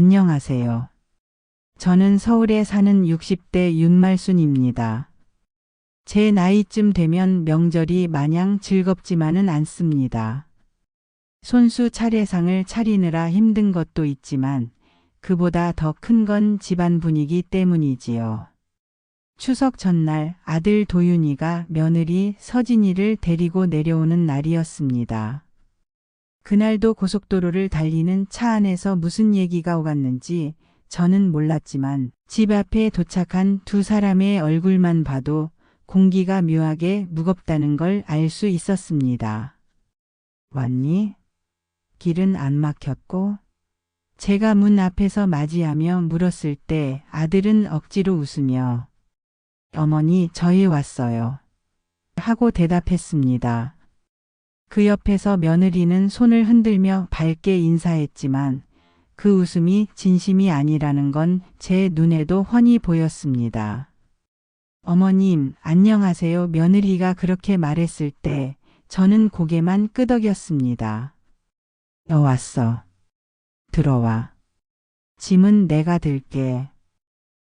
안녕하세요. 저는 서울에 사는 60대 윤말순입니다. 제 나이쯤 되면 명절이 마냥 즐겁지만은 않습니다. 손수 차례상을 차리느라 힘든 것도 있지만 그보다 더 큰 건 집안 분위기 때문이지요. 추석 전날 아들 도윤이가 며느리 서진이를 데리고 내려오는 날이었습니다. 그날도 고속도로를 달리는 차 안에서 무슨 얘기가 오갔는지 저는 몰랐지만 집 앞에 도착한 두 사람의 얼굴만 봐도 공기가 묘하게 무겁다는 걸 알 수 있었습니다. 왔니? 길은 안 막혔고? 제가 문 앞에서 맞이하며 물었을 때 아들은 억지로 웃으며 어머니, 저희 왔어요. 하고 대답했습니다. 그 옆에서 며느리는 손을 흔들며 밝게 인사했지만 그 웃음이 진심이 아니라는 건 제 눈에도 훤히 보였습니다. 어머님, 안녕하세요. 며느리가 그렇게 말했을 때 저는 고개만 끄덕였습니다. 왔어. 들어와. 짐은 내가 들게.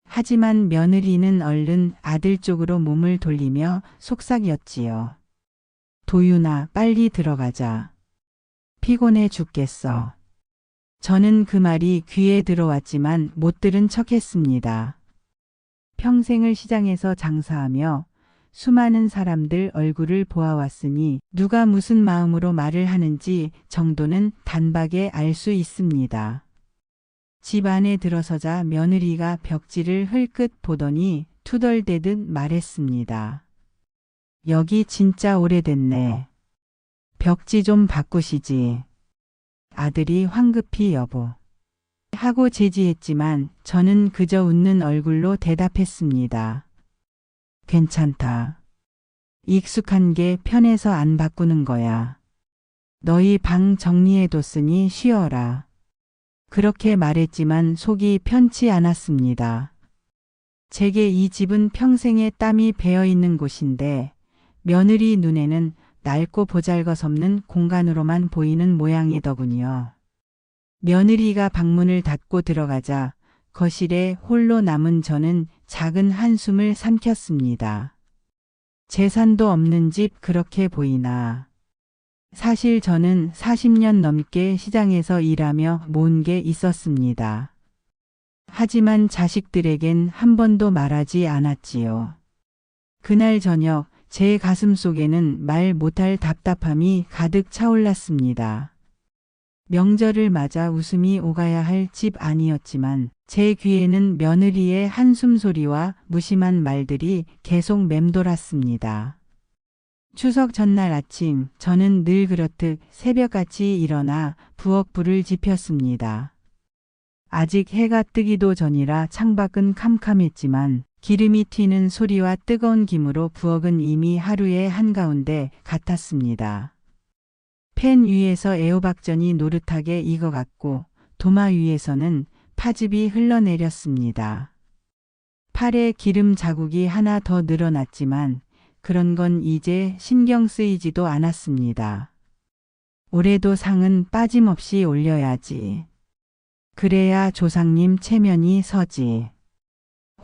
하지만 며느리는 얼른 아들 쪽으로 몸을 돌리며 속삭였지요. 도윤아, 빨리 들어가자. 피곤해 죽겠어. 저는 그 말이 귀에 들어왔지만 못 들은 척했습니다. 평생을 시장에서 장사하며 수많은 사람들 얼굴을 보아왔으니 누가 무슨 마음으로 말을 하는지 정도는 단박에 알 수 있습니다. 집 안에 들어서자 며느리가 벽지를 흘끗 보더니 투덜대듯 말했습니다. 여기 진짜 오래됐네. 벽지 좀 바꾸시지. 아들이 황급히 여보. 하고 제지했지만 저는 그저 웃는 얼굴로 대답했습니다. 괜찮다. 익숙한 게 편해서 안 바꾸는 거야. 너희 방 정리해뒀으니 쉬어라. 그렇게 말했지만 속이 편치 않았습니다. 제게 이 집은 평생의 땀이 배어있는 곳인데 며느리 눈에는 낡고 보잘것없는 공간으로만 보이는 모양이더군요. 며느리가 방문을 닫고 들어가자 거실에 홀로 남은 저는 작은 한숨을 삼켰습니다. 재산도 없는 집 그렇게 보이나. 사실 저는 40년 넘게 시장에서 일하며 모은 게 있었습니다. 하지만 자식들에겐 한 번도 말하지 않았지요. 그날 저녁 제 가슴 속에는 말 못할 답답함이 가득 차올랐습니다. 명절을 맞아 웃음이 오가야 할 집 아니었지만 제 귀에는 며느리의 한숨 소리와 무심한 말들이 계속 맴돌았습니다. 추석 전날 아침 저는 늘 그렇듯 새벽같이 일어나 부엌 불을 지폈습니다. 아직 해가 뜨기도 전이라 창밖은 캄캄했지만 기름이 튀는 소리와 뜨거운 김으로 부엌은 이미 하루의 한가운데 같았습니다. 팬 위에서 애호박전이 노릇하게 익어갔고 도마 위에서는 파즙이 흘러내렸습니다. 팔에 기름 자국이 하나 더 늘어났지만 그런 건 이제 신경 쓰이지도 않았습니다. 올해도 상은 빠짐없이 올려야지. 그래야 조상님 체면이 서지.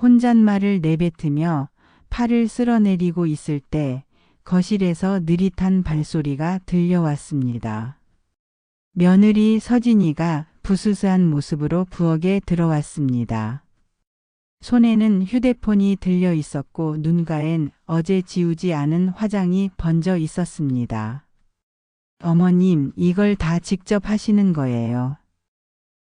혼잣말을 내뱉으며 팔을 쓸어내리고 있을 때 거실에서 느릿한 발소리가 들려왔습니다. 며느리 서진이가 부스스한 모습으로 부엌에 들어왔습니다. 손에는 휴대폰이 들려 있었고 눈가엔 어제 지우지 않은 화장이 번져 있었습니다. 어머님, 이걸 다 직접 하시는 거예요.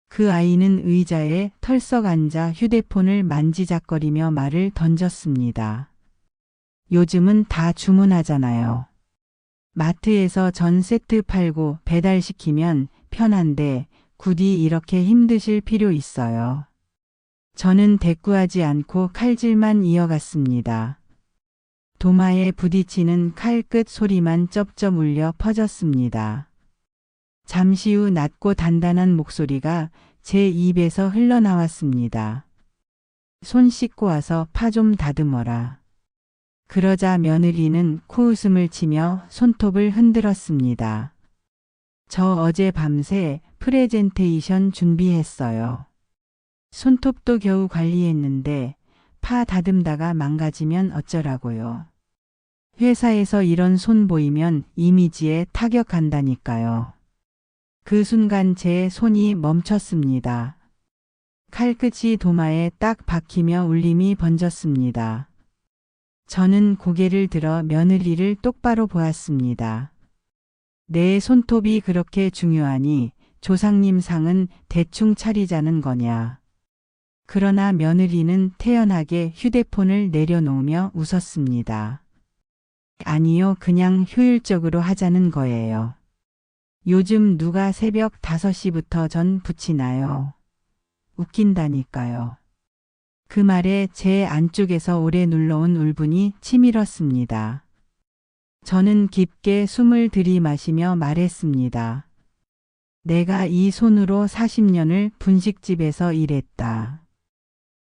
그 아이는 의자에 털썩 앉아 휴대폰을 만지작거리며 말을 던졌습니다. 요즘은 다 주문하잖아요. 마트에서 전 세트 팔고 배달시키면 편한데 굳이 이렇게 힘드실 필요 있어요. 저는 대꾸하지 않고 칼질만 이어갔습니다. 도마에 부딪히는 칼끝 소리만 쩝쩝 울려 퍼졌습니다. 잠시 후 낮고 단단한 목소리가 제 입에서 흘러나왔습니다. 손 씻고 와서 파 좀 다듬어라. 그러자 며느리는 코웃음을 치며 손톱을 흔들었습니다. 저 어제 밤새 프레젠테이션 준비했어요. 손톱도 겨우 관리했는데 파 다듬다가 망가지면 어쩌라고요. 회사에서 이런 손 보이면 이미지에 타격한다니까요. 그 순간 제 손이 멈췄습니다. 칼끝이 도마에 딱 박히며 울림이 번졌습니다. 저는 고개를 들어 며느리를 똑바로 보았습니다. 내 손톱이 그렇게 중요하니 조상님 상은 대충 차리자는 거냐. 그러나 며느리는 태연하게 휴대폰을 내려놓으며 웃었습니다. 아니요, 그냥 효율적으로 하자는 거예요. 요즘 누가 새벽 5시부터 전 붙이나요? 웃긴다니까요. 그 말에 제 안쪽에서 오래 눌러온 울분이 치밀었습니다. 저는 깊게 숨을 들이마시며 말했습니다. 내가 이 손으로 40년을 분식집에서 일했다.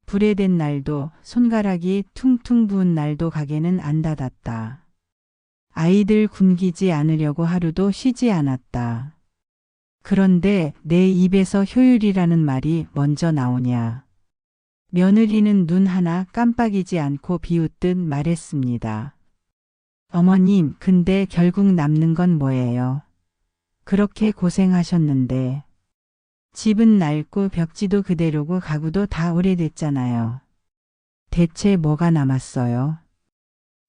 불에 댄 날도 손가락이 퉁퉁 부은 날도 가게는 안 닫았다. 아이들 굶기지 않으려고 하루도 쉬지 않았다. 그런데 내 입에서 효율이라는 말이 먼저 나오냐. 며느리는 눈 하나 깜빡이지 않고 비웃듯 말했습니다. 어머님, 근데 결국 남는 건 뭐예요? 그렇게 고생하셨는데. 집은 낡고 벽지도 그대로고 가구도 다 오래됐잖아요. 대체 뭐가 남았어요?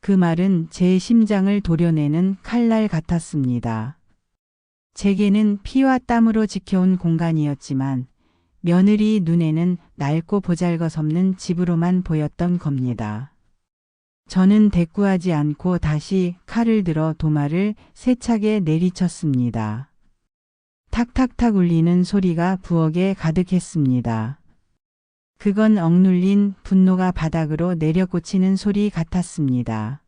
그 말은 제 심장을 도려내는 칼날 같았습니다. 제게는 피와 땀으로 지켜온 공간이었지만 며느리 눈에는 낡고 보잘것없는 집으로만 보였던 겁니다. 저는 대꾸하지 않고 다시 칼을 들어 도마를 세차게 내리쳤습니다. 탁탁탁 울리는 소리가 부엌에 가득했습니다. 그건 억눌린 분노가 바닥으로 내려꽂히는 소리 같았습니다.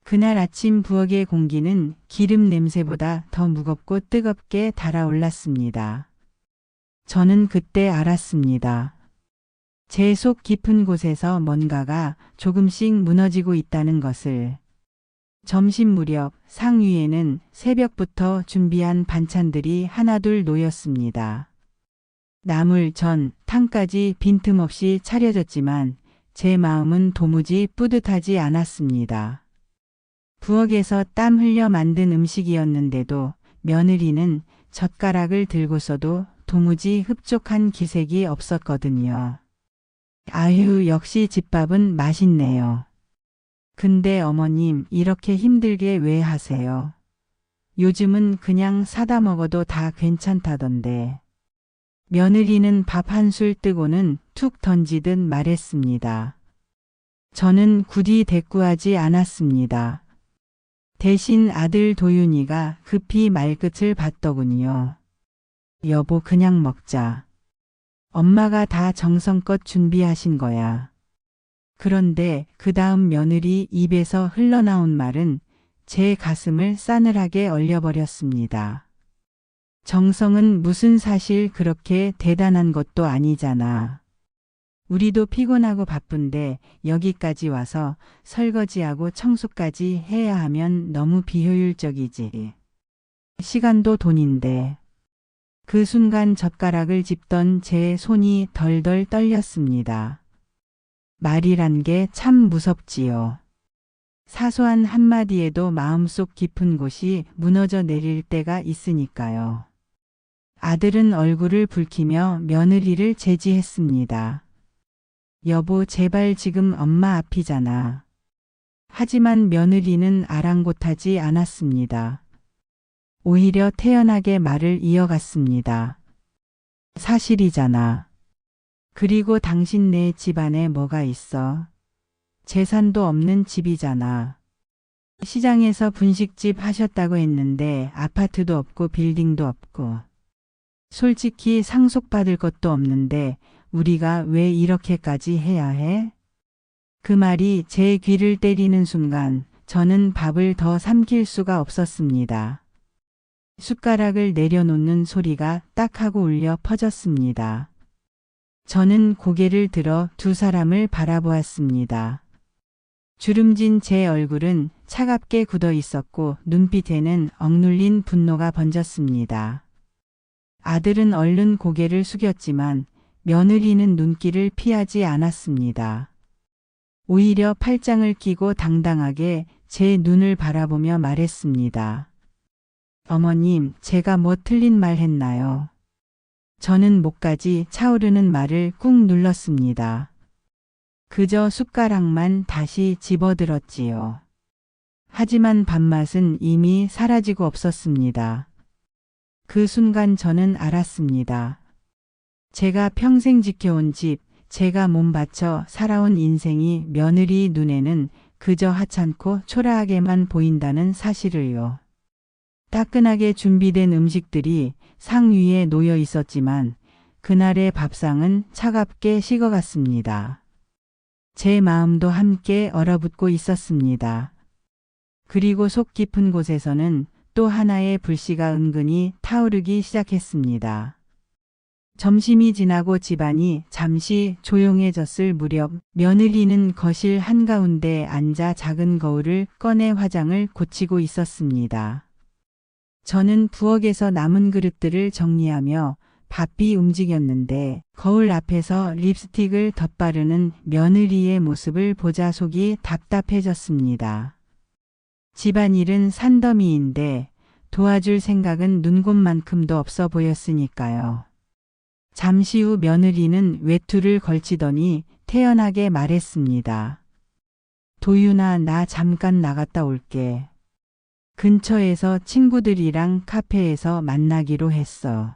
그날 아침 부엌의 공기는 기름 냄새보다 더 무겁고 뜨겁게 달아올랐습니다. 저는 그때 알았습니다. 제 속 깊은 곳에서 뭔가가 조금씩 무너지고 있다는 것을. 점심 무렵 상 위에는 새벽부터 준비한 반찬들이 하나둘 놓였습니다. 나물, 전, 탕까지 빈틈없이 차려졌지만 제 마음은 도무지 뿌듯하지 않았습니다. 부엌에서 땀 흘려 만든 음식이었는데도 며느리는 젓가락을 들고서도 도무지 흡족한 기색이 없었거든요. 아휴, 역시 집밥은 맛있네요. 근데 어머님, 이렇게 힘들게 왜 하세요? 요즘은 그냥 사다 먹어도 다 괜찮다던데. 며느리는 밥 한술 뜨고는 툭 던지듯 말했습니다. 저는 굳이 대꾸하지 않았습니다. 대신 아들 도윤이가 급히 말끝을 봤더군요. 여보, 그냥 먹자. 엄마가 다 정성껏 준비하신 거야. 그런데 그 다음 며느리 입에서 흘러나온 말은 제 가슴을 싸늘하게 얼려버렸습니다. 정성은 무슨 사실 그렇게 대단한 것도 아니잖아. 우리도 피곤하고 바쁜데 여기까지 와서 설거지하고 청소까지 해야 하면 너무 비효율적이지. 시간도 돈인데. 그 순간 젓가락을 짚던 제 손이 덜덜 떨렸습니다. 말이란 게 참 무섭지요. 사소한 한마디에도 마음속 깊은 곳이 무너져 내릴 때가 있으니까요. 아들은 얼굴을 붉히며 며느리를 제지했습니다. 여보, 제발, 지금 엄마 앞이잖아. 하지만 며느리는 아랑곳하지 않았습니다. 오히려 태연하게 말을 이어갔습니다. 사실이잖아. 그리고 당신네 집안에 뭐가 있어? 재산도 없는 집이잖아. 시장에서 분식집 하셨다고 했는데 아파트도 없고 빌딩도 없고. 솔직히 상속받을 것도 없는데 우리가 왜 이렇게까지 해야 해? 그 말이 제 귀를 때리는 순간 저는 밥을 더 삼킬 수가 없었습니다. 숟가락을 내려놓는 소리가 딱 하고 울려 퍼졌습니다. 저는 고개를 들어 두 사람을 바라보았습니다. 주름진 제 얼굴은 차갑게 굳어 있었고 눈빛에는 억눌린 분노가 번졌습니다. 아들은 얼른 고개를 숙였지만 며느리는 눈길을 피하지 않았습니다. 오히려 팔짱을 끼고 당당하게 제 눈을 바라보며 말했습니다. 어머님, 제가 뭐 틀린 말 했나요? 저는 목까지 차오르는 말을 꾹 눌렀습니다. 그저 숟가락만 다시 집어들었지요. 하지만 밥맛은 이미 사라지고 없었습니다. 그 순간 저는 알았습니다. 제가 평생 지켜온 집, 제가 몸 바쳐 살아온 인생이 며느리 눈에는 그저 하찮고 초라하게만 보인다는 사실을요. 따끈하게 준비된 음식들이 상 위에 놓여 있었지만 그날의 밥상은 차갑게 식어갔습니다. 제 마음도 함께 얼어붙고 있었습니다. 그리고 속 깊은 곳에서는 또 하나의 불씨가 은근히 타오르기 시작했습니다. 점심이 지나고 집안이 잠시 조용해졌을 무렵 며느리는 거실 한가운데 앉아 작은 거울을 꺼내 화장을 고치고 있었습니다. 저는 부엌에서 남은 그릇들을 정리하며 바삐 움직였는데 거울 앞에서 립스틱을 덧바르는 며느리의 모습을 보자 속이 답답해졌습니다. 집안일은 산더미인데 도와줄 생각은 눈곱만큼도 없어 보였으니까요. 잠시 후 며느리는 외투를 걸치더니 태연하게 말했습니다. 도윤아, 나 잠깐 나갔다 올게. 근처에서 친구들이랑 카페에서 만나기로 했어.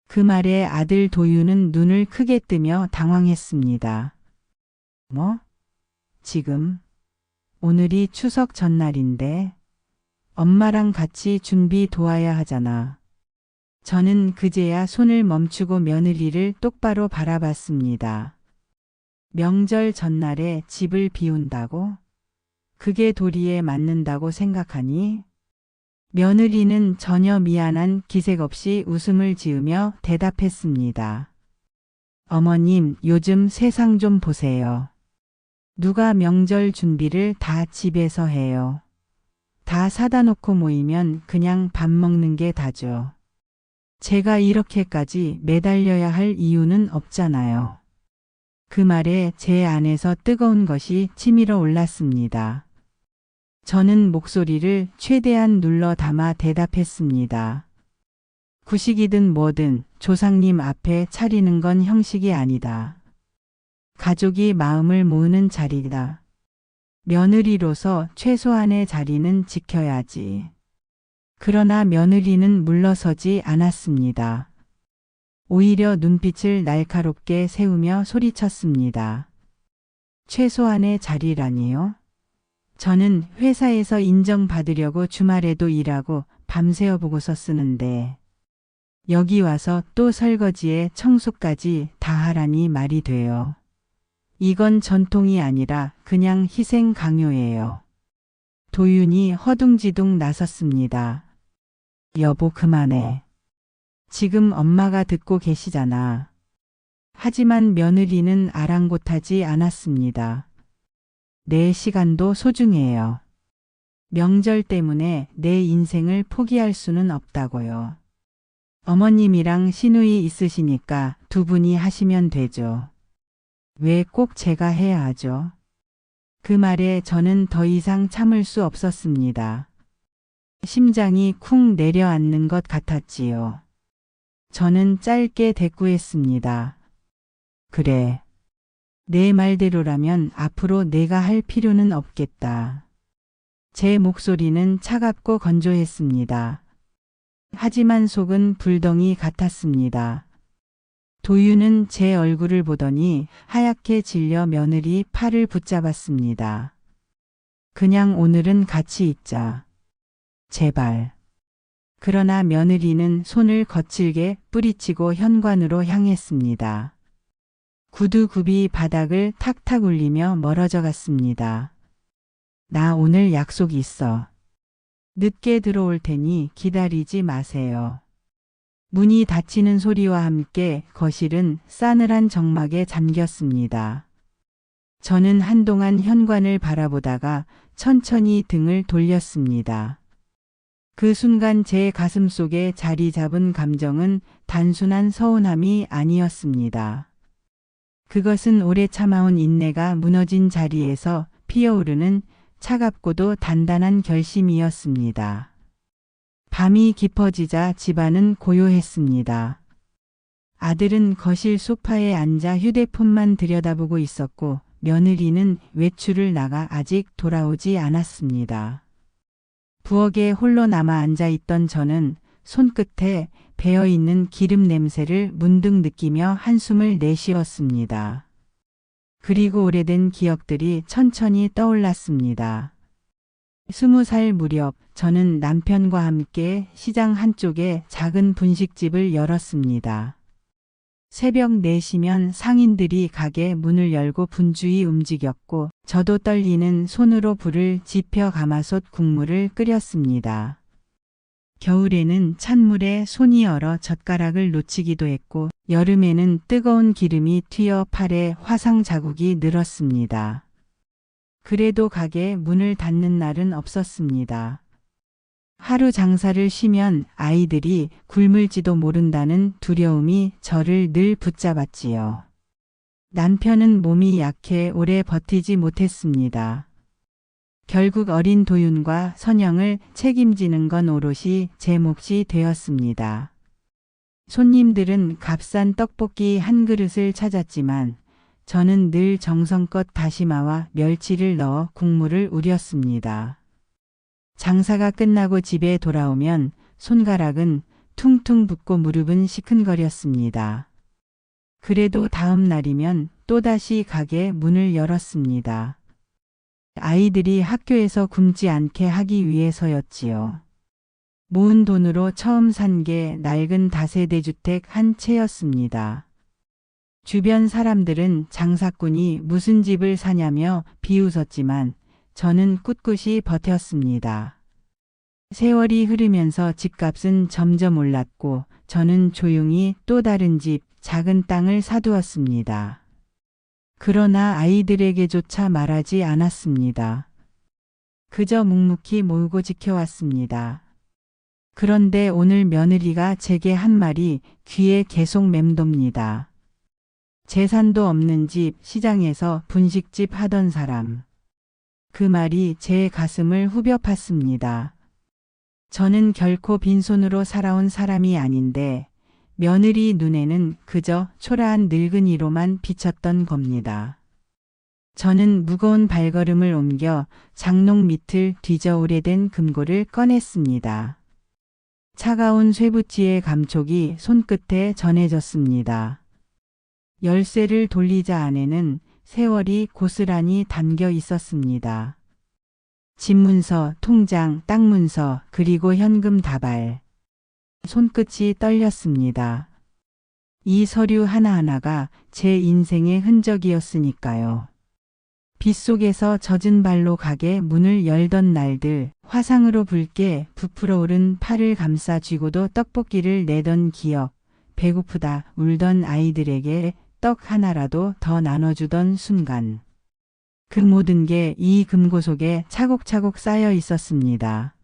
그 말에 아들 도윤은 눈을 크게 뜨며 당황했습니다. 뭐? 지금? 오늘이 추석 전날인데 엄마랑 같이 준비 도와야 하잖아. 저는 그제야 손을 멈추고 며느리를 똑바로 바라봤습니다. 명절 전날에 집을 비운다고? 그게 도리에 맞는다고 생각하니? 며느리는 전혀 미안한 기색 없이 웃음을 지으며 대답했습니다. 어머님, 요즘 세상 좀 보세요. 누가 명절 준비를 다 집에서 해요. 다 사다 놓고 모이면 그냥 밥 먹는 게 다죠. 제가 이렇게까지 매달려야 할 이유는 없잖아요. 그 말에 제 안에서 뜨거운 것이 치밀어 올랐습니다. 저는 목소리를 최대한 눌러 담아 대답했습니다. 구식이든 뭐든 조상님 앞에 차리는 건 형식이 아니다. 가족이 마음을 모으는 자리다. 며느리로서 최소한의 자리는 지켜야지. 그러나 며느리는 물러서지 않았습니다. 오히려 눈빛을 날카롭게 세우며 소리쳤습니다. 최소한의 자리라니요? 저는 회사에서 인정받으려고 주말에도 일하고 밤새워 보고서 쓰는데 여기 와서 또 설거지에 청소까지 다 하라니 말이 돼요. 이건 전통이 아니라 그냥 희생 강요예요. 도윤이 허둥지둥 나섰습니다. 여보, 그만해. 지금 엄마가 듣고 계시잖아. 하지만 며느리는 아랑곳하지 않았습니다. 내 시간도 소중해요. 명절 때문에 내 인생을 포기할 수는 없다고요. 어머님이랑 시누이 있으시니까 두 분이 하시면 되죠. 왜 꼭 제가 해야 하죠? 그 말에 저는 더 이상 참을 수 없었습니다. 심장이 쿵 내려앉는 것 같았지요. 저는 짧게 대꾸했습니다. 그래. 내 말대로라면 앞으로 내가 할 필요는 없겠다. 제 목소리는 차갑고 건조했습니다. 하지만 속은 불덩이 같았습니다. 도윤은 제 얼굴을 보더니 하얗게 질려 며느리 팔을 붙잡았습니다. 그냥 오늘은 같이 있자. 제발. 그러나 며느리는 손을 거칠게 뿌리치고 현관으로 향했습니다. 구두굽이 바닥을 탁탁 울리며 멀어져 갔습니다. 나 오늘 약속 있어. 늦게 들어올 테니 기다리지 마세요. 문이 닫히는 소리와 함께 거실은 싸늘한 정막에 잠겼습니다. 저는 한동안 현관을 바라보다가 천천히 등을 돌렸습니다. 그 순간 제 가슴 속에 자리 잡은 감정은 단순한 서운함이 아니었습니다. 그것은 오래 참아온 인내가 무너진 자리에서 피어오르는 차갑고도 단단한 결심이었습니다. 밤이 깊어지자 집안은 고요했습니다. 아들은 거실 소파에 앉아 휴대폰만 들여다보고 있었고 며느리는 외출을 나가 아직 돌아오지 않았습니다. 부엌에 홀로 남아 앉아있던 저는 손끝에 배어있는 기름 냄새를 문득 느끼며 한숨을 내쉬었습니다. 그리고 오래된 기억들이 천천히 떠올랐습니다. 20살 무렵 저는 남편과 함께 시장 한쪽에 작은 분식집을 열었습니다. 새벽 4시면 상인들이 가게 문을 열고 분주히 움직였고 저도 떨리는 손으로 불을 지펴 가마솥 국물을 끓였습니다. 겨울에는 찬물에 손이 얼어 젓가락을 놓치기도 했고 여름에는 뜨거운 기름이 튀어 팔에 화상 자국이 늘었습니다. 그래도 가게 문을 닫는 날은 없었습니다. 하루 장사를 쉬면 아이들이 굶을지도 모른다는 두려움이 저를 늘 붙잡았지요. 남편은 몸이 약해 오래 버티지 못했습니다. 결국 어린 도윤과 선영을 책임지는 건 오롯이 제 몫이 되었습니다. 손님들은 값싼 떡볶이 한 그릇을 찾았지만 저는 늘 정성껏 다시마와 멸치를 넣어 국물을 우렸습니다. 장사가 끝나고 집에 돌아오면 손가락은 퉁퉁 붓고 무릎은 시큰거렸습니다. 그래도 다음 날이면 또다시 가게 문을 열었습니다. 아이들이 학교에서 굶지 않게 하기 위해서였지요. 모은 돈으로 처음 산 게 낡은 다세대 주택 한 채였습니다. 주변 사람들은 장사꾼이 무슨 집을 사냐며 비웃었지만 저는 꿋꿋이 버텼습니다. 세월이 흐르면서 집값은 점점 올랐고 저는 조용히 또 다른 집, 작은 땅을 사두었습니다. 그러나 아이들에게조차 말하지 않았습니다. 그저 묵묵히 모으고 지켜왔습니다. 그런데 오늘 며느리가 제게 한 말이 귀에 계속 맴돕니다. 재산도 없는 집, 시장에서 분식집 하던 사람. 그 말이 제 가슴을 후벼 팠습니다. 저는 결코 빈손으로 살아온 사람이 아닌데 며느리 눈에는 그저 초라한 늙은이로만 비쳤던 겁니다. 저는 무거운 발걸음을 옮겨 장롱 밑을 뒤져 오래된 금고를 꺼냈습니다. 차가운 쇠붙이의 감촉이 손끝에 전해졌습니다. 열쇠를 돌리자 안에는 세월이 고스란히 담겨 있었습니다. 집문서, 통장, 땅 문서, 그리고 현금 다발. 손끝이 떨렸습니다. 이 서류 하나하나가 제 인생의 흔적이었으니까요. 빗속에서 젖은 발로 가게 문을 열던 날들, 화상으로 붉게 부풀어 오른 팔을 감싸 쥐고도 떡볶이를 내던 기억, 배고프다 울던 아이들에게 떡 하나라도 더 나눠주던 순간. 그 모든 게 이 금고 속에 차곡차곡 쌓여 있었습니다.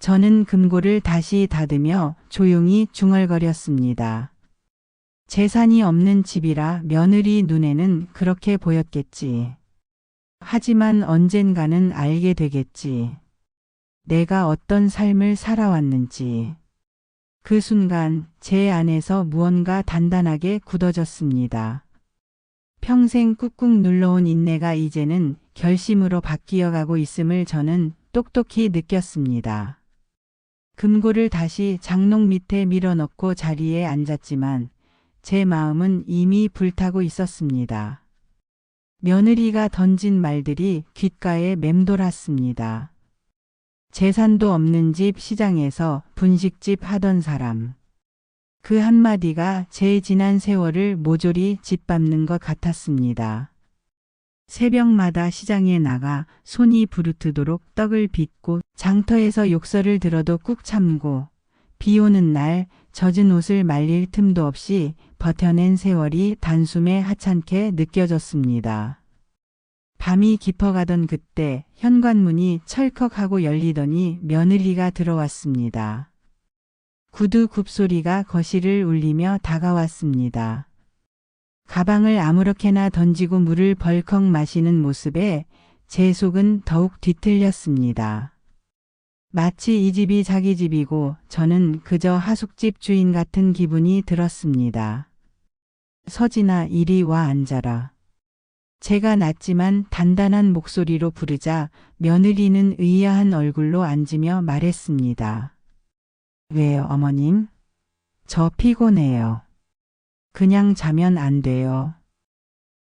저는 금고를 다시 닫으며 조용히 중얼거렸습니다. 재산이 없는 집이라 며느리 눈에는 그렇게 보였겠지. 하지만 언젠가는 알게 되겠지. 내가 어떤 삶을 살아왔는지. 그 순간 제 안에서 무언가 단단하게 굳어졌습니다. 평생 꾹꾹 눌러온 인내가 이제는 결심으로 바뀌어가고 있음을 저는 똑똑히 느꼈습니다. 금고를 다시 장롱 밑에 밀어넣고 자리에 앉았지만 제 마음은 이미 불타고 있었습니다. 며느리가 던진 말들이 귓가에 맴돌았습니다. 재산도 없는 집, 시장에서 분식집 하던 사람. 그 한마디가 제 지난 세월을 모조리 짓밟는 것 같았습니다. 새벽마다 시장에 나가 손이 부르트도록 떡을 빚고 장터에서 욕설을 들어도 꾹 참고 비 오는 날 젖은 옷을 말릴 틈도 없이 버텨낸 세월이 단숨에 하찮게 느껴졌습니다. 밤이 깊어가던 그때 현관문이 철컥하고 열리더니 며느리가 들어왔습니다. 구두 굽소리가 거실을 울리며 다가왔습니다. 가방을 아무렇게나 던지고 물을 벌컥 마시는 모습에 제 속은 더욱 뒤틀렸습니다. 마치 이 집이 자기 집이고 저는 그저 하숙집 주인 같은 기분이 들었습니다. 서진아, 이리 와 앉아라. 제가 낮지만 단단한 목소리로 부르자 며느리는 의아한 얼굴로 앉으며 말했습니다. 왜요, 어머님? 저 피곤해요. 그냥 자면 안 돼요.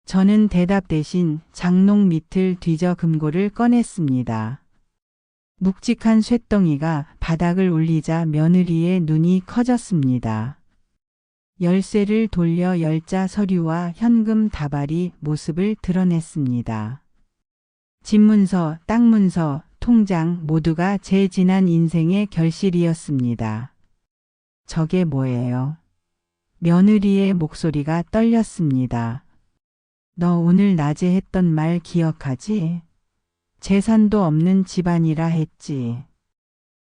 저는 대답 대신 장롱 밑을 뒤져 금고를 꺼냈습니다. 묵직한 쇳덩이가 바닥을 울리자 며느리의 눈이 커졌습니다. 열쇠를 돌려 열자 서류와 현금 다발이 모습을 드러냈습니다. 집문서, 땅 문서, 통장 모두가 제 지난 인생의 결실이었습니다. 저게 뭐예요? 며느리의 목소리가 떨렸습니다. 너 오늘 낮에 했던 말 기억하지? 재산도 없는 집안이라 했지.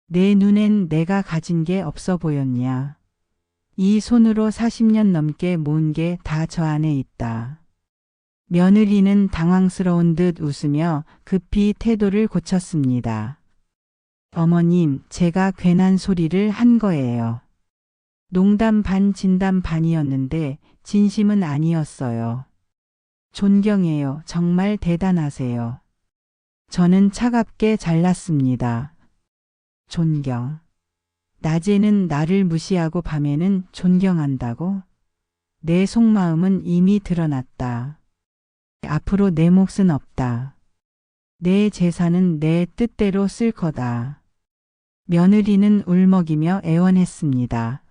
내 눈엔 내가 가진 게 없어 보였냐? 이 손으로 40년 넘게 모은 게 다 저 안에 있다. 며느리는 당황스러운 듯 웃으며 급히 태도를 고쳤습니다. 어머님, 제가 괜한 소리를 한 거예요. 농담 반 진담 반이었는데 진심은 아니었어요. 존경해요. 정말 대단하세요. 저는 차갑게 잘랐습니다. 존경. 낮에는 나를 무시하고 밤에는 존경한다고? 내 속마음은 이미 드러났다. 앞으로 내 몫은 없다. 내 재산은 내 뜻대로 쓸 거다. 며느리는 울먹이며 애원했습니다.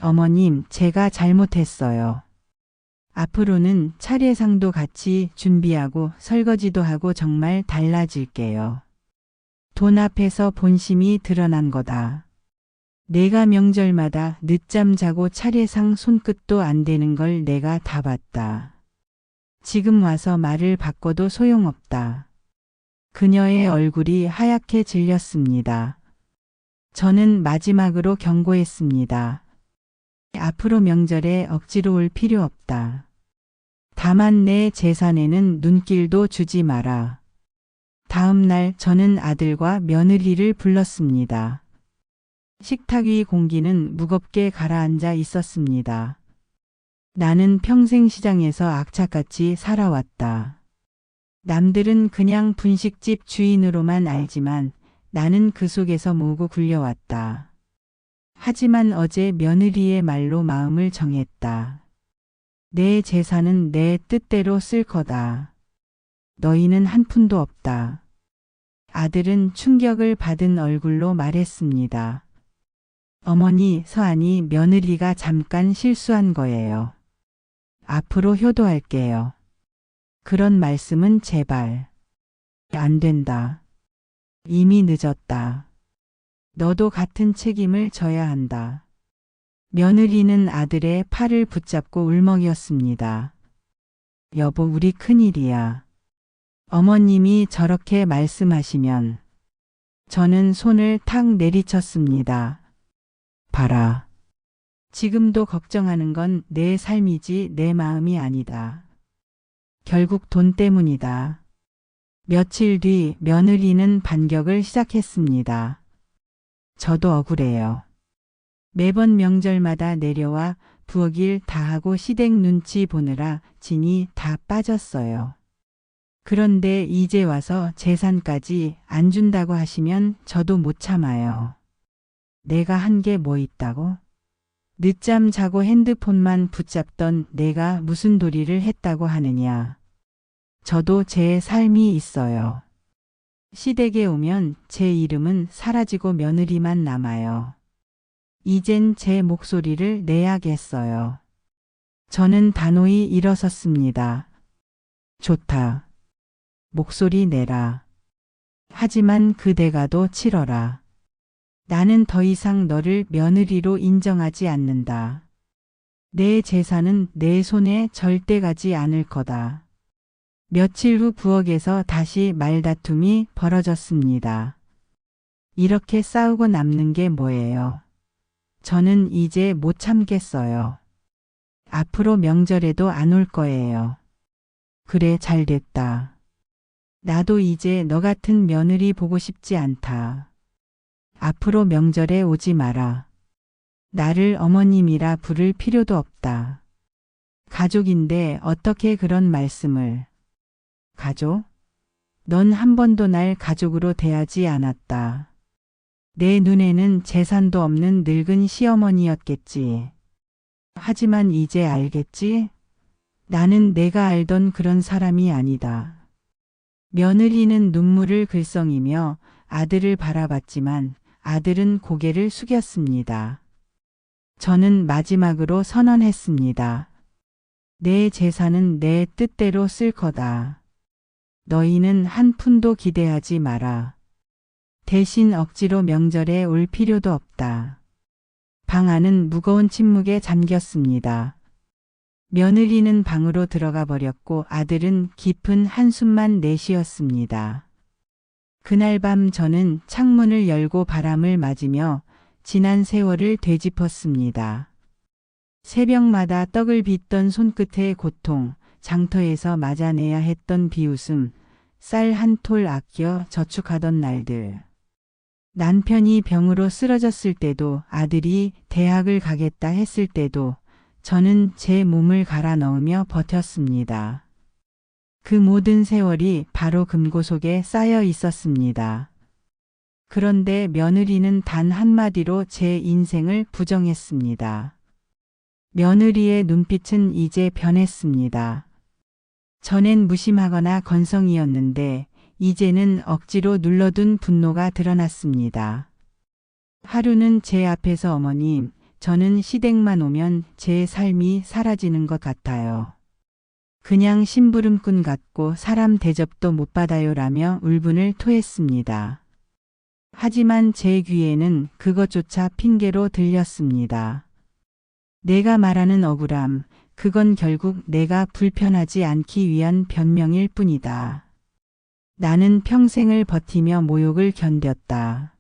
어머님, 제가 잘못했어요. 앞으로는 차례상도 같이 준비하고 설거지도 하고 정말 달라질게요. 돈 앞에서 본심이 드러난 거다. 내가 명절마다 늦잠 자고 차례상 손끝도 안 대는 걸 내가 다 봤다. 지금 와서 말을 바꿔도 소용없다. 그녀의 얼굴이 하얗게 질렸습니다. 저는 마지막으로 경고했습니다. 앞으로 명절에 억지로 올 필요 없다. 다만 내 재산에는 눈길도 주지 마라. 다음 날 저는 아들과 며느리를 불렀습니다. 식탁 위 공기는 무겁게 가라앉아 있었습니다. 나는 평생 시장에서 악착같이 살아왔다. 남들은 그냥 분식집 주인으로만 알지만 나는 그 속에서 모고 굴려왔다. 하지만 어제 며느리의 말로 마음을 정했다. 내 재산은 내 뜻대로 쓸 거다. 너희는 한 푼도 없다. 아들은 충격을 받은 얼굴로 말했습니다. 어머니, 서아니, 며느리가 잠깐 실수한 거예요. 앞으로 효도할게요. 그런 말씀은 제발. 안 된다. 이미 늦었다. 너도 같은 책임을 져야 한다. 며느리는 아들의 팔을 붙잡고 울먹였습니다. 여보, 우리 큰일이야. 어머님이 저렇게 말씀하시면. 저는 손을 탁 내리쳤습니다. 봐라. 지금도 걱정하는 건 내 삶이지 내 마음이 아니다. 결국 돈 때문이다. 며칠 뒤 며느리는 반격을 시작했습니다. 저도 억울해요. 매번 명절마다 내려와 부엌 일 다 하고 시댁 눈치 보느라 진이 다 빠졌어요. 그런데 이제 와서 재산까지 안 준다고 하시면 저도 못 참아요. 내가 한 게 뭐 있다고? 늦잠 자고 핸드폰만 붙잡던 내가 무슨 도리를 했다고 하느냐. 저도 제 삶이 있어요. 시댁에 오면 제 이름은 사라지고 며느리만 남아요. 이젠 제 목소리를 내야겠어요. 저는 단호히 일어섰습니다. 좋다. 목소리 내라. 하지만 그 대가도 치러라. 나는 더 이상 너를 며느리로 인정하지 않는다. 내 재산은 내 손에 절대 가지 않을 거다. 며칠 후 부엌에서 다시 말다툼이 벌어졌습니다. 이렇게 싸우고 남는 게 뭐예요? 저는 이제 못 참겠어요. 앞으로 명절에도 안 올 거예요. 그래, 잘 됐다. 나도 이제 너 같은 며느리 보고 싶지 않다. 앞으로 명절에 오지 마라. 나를 어머님이라 부를 필요도 없다. 가족인데 어떻게 그런 말씀을. 가족? 넌 한 번도 날 가족으로 대하지 않았다. 내 눈에는 재산도 없는 늙은 시어머니였겠지. 하지만 이제 알겠지? 나는 내가 알던 그런 사람이 아니다. 며느리는 눈물을 글썽이며 아들을 바라봤지만 아들은 고개를 숙였습니다. 저는 마지막으로 선언했습니다. 내 재산은 내 뜻대로 쓸 거다. 너희는 한 푼도 기대하지 마라. 대신 억지로 명절에 올 필요도 없다. 방 안은 무거운 침묵에 잠겼습니다. 며느리는 방으로 들어가 버렸고 아들은 깊은 한숨만 내쉬었습니다. 그날 밤 저는 창문을 열고 바람을 맞으며 지난 세월을 되짚었습니다. 새벽마다 떡을 빚던 손끝의 고통, 장터에서 맞아내야 했던 비웃음, 쌀 한 톨 아껴 저축하던 날들. 남편이 병으로 쓰러졌을 때도, 아들이 대학을 가겠다 했을 때도 저는 제 몸을 갈아 넣으며 버텼습니다. 그 모든 세월이 바로 금고 속에 쌓여 있었습니다. 그런데 며느리는 단 한마디로 제 인생을 부정했습니다. 며느리의 눈빛은 이제 변했습니다. 전엔 무심하거나 건성이었는데 이제는 억지로 눌러둔 분노가 드러났습니다. 하루는 제 앞에서 어머님, 저는 시댁만 오면 제 삶이 사라지는 것 같아요. 그냥 심부름꾼 같고 사람 대접도 못 받아요라며 울분을 토했습니다. 하지만 제 귀에는 그것조차 핑계로 들렸습니다. 내가 말하는 억울함, 그건 결국 내가 불편하지 않기 위한 변명일 뿐이다. 나는 평생을 버티며 모욕을 견뎠다.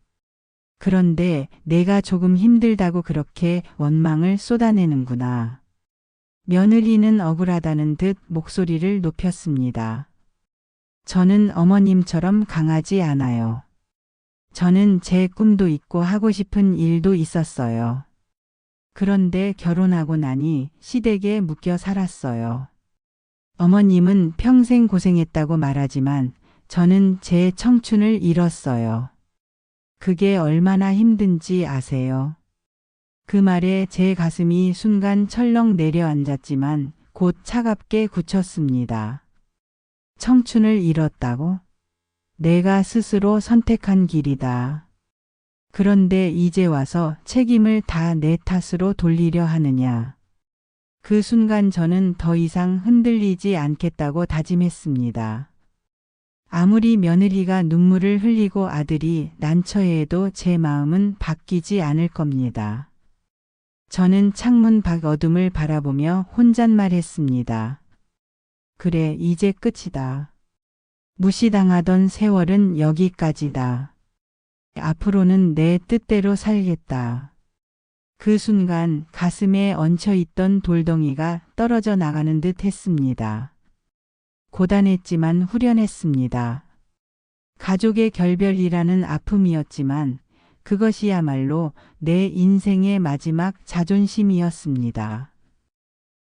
그런데 내가 조금 힘들다고 그렇게 원망을 쏟아내는구나. 며느리는 억울하다는 듯 목소리를 높였습니다. 저는 어머님처럼 강하지 않아요. 저는 제 꿈도 있고 하고 싶은 일도 있었어요. 그런데 결혼하고 나니 시댁에 묶여 살았어요. 어머님은 평생 고생했다고 말하지만 저는 제 청춘을 잃었어요. 그게 얼마나 힘든지 아세요? 그 말에 제 가슴이 순간 철렁 내려앉았지만 곧 차갑게 굳혔습니다. 청춘을 잃었다고? 내가 스스로 선택한 길이다. 그런데 이제 와서 책임을 다 내 탓으로 돌리려 하느냐. 그 순간 저는 더 이상 흔들리지 않겠다고 다짐했습니다. 아무리 며느리가 눈물을 흘리고 아들이 난처해도 제 마음은 바뀌지 않을 겁니다. 저는 창문 밖 어둠을 바라보며 혼잣말했습니다. 그래, 이제 끝이다. 무시당하던 세월은 여기까지다. 앞으로는 내 뜻대로 살겠다. 그 순간 가슴에 얹혀있던 돌덩이가 떨어져 나가는 듯 했습니다. 고단했지만 후련했습니다. 가족의 결별이라는 아픔이었지만 그것이야말로 내 인생의 마지막 자존심이었습니다.